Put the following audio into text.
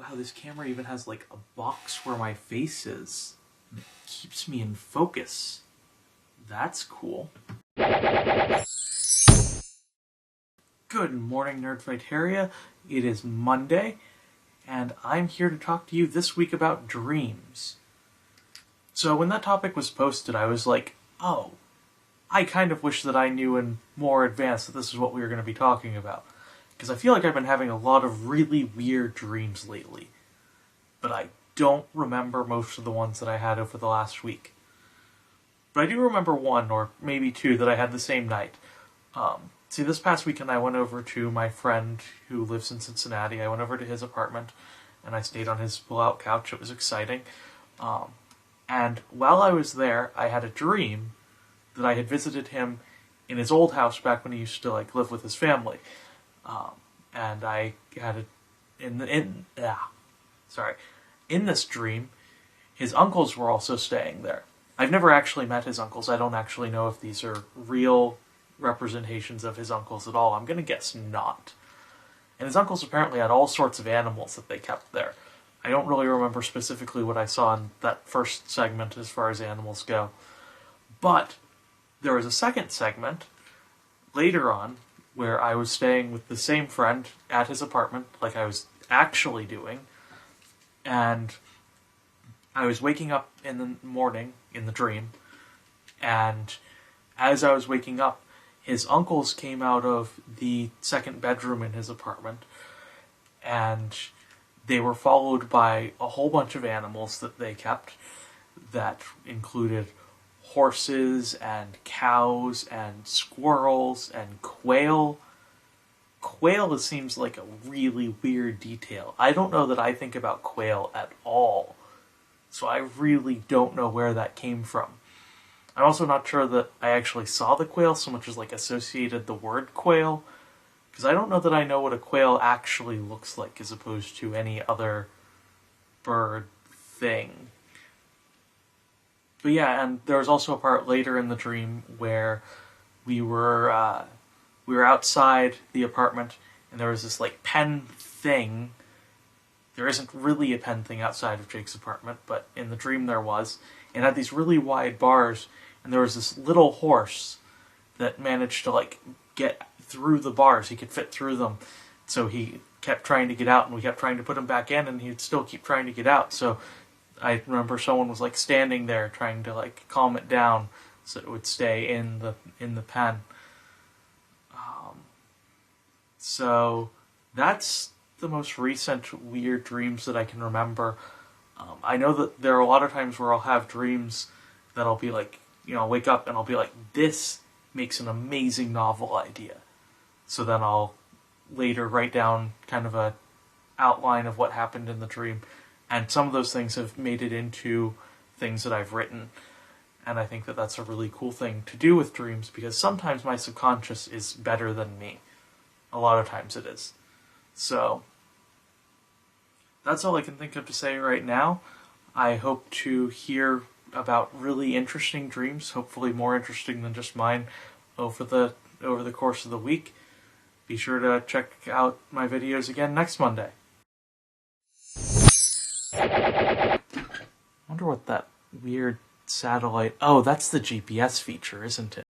Wow, this camera even has like a box where my face is. And it keeps me in focus. That's cool. Good morning, Nerdfighteria. It is Monday, and I'm here to talk to you this week about dreams. So when that topic was posted, I was like, oh, I kind of wish that I knew in more advance that this is what we were going to be talking about. Because I feel like I've been having a lot of really weird dreams lately. But I don't remember most of the ones that I had over the last week. But I do remember one, or maybe two, that I had the same night. See, this past weekend I went over to my friend who lives in Cincinnati. I went over to his apartment, and I stayed on his pull-out couch. It was exciting. And while I was there, I had a dream that I had visited him in his old house back when he used to live with his family. And I had in this dream, his uncles were also staying there. I've never actually met his uncles. I don't actually know if these are real representations of his uncles at all. I'm going to guess not. And his uncles apparently had all sorts of animals that they kept there. I don't really remember specifically what I saw in that first segment as far as animals go. But there was a second segment later on where I was staying with the same friend at his apartment, like I was actually doing, and I was waking up in the morning, in the dream, and as I was waking up, his uncles came out of the second bedroom in his apartment, and they were followed by a whole bunch of animals that they kept that included horses and cows and squirrels and quail. Quail seems like a really weird detail. I don't know that I think about quail at all, so I really don't know where that came from. I'm also not sure that I actually saw the quail so much as associated the word quail, because I don't know that I know what a quail actually looks like as opposed to any other bird thing. But yeah, and there was also a part later in the dream where we were outside the apartment, and there was this pen thing. There isn't really a pen thing outside of Jake's apartment, but in the dream there was. It had these really wide bars, and there was this little horse that managed to get through the bars. He could fit through them, so he kept trying to get out, and we kept trying to put him back in, and he'd still keep trying to get out. So I remember someone was standing there trying to calm it down so it would stay in the pen. So that's the most recent weird dreams that I can remember. I know that there are a lot of times where I'll have dreams that I'll be I'll wake up and I'll be this makes an amazing novel idea. So then I'll later write down kind of a outline of what happened in the dream. And some of those things have made it into things that I've written. And I think that that's a really cool thing to do with dreams, because sometimes my subconscious is better than me. A lot of times it is. So that's all I can think of to say right now. I hope to hear about really interesting dreams, hopefully more interesting than just mine, over the course of the week. Be sure to check out my videos again next Monday. I wonder what that weird satellite... Oh, that's the GPS feature, isn't it?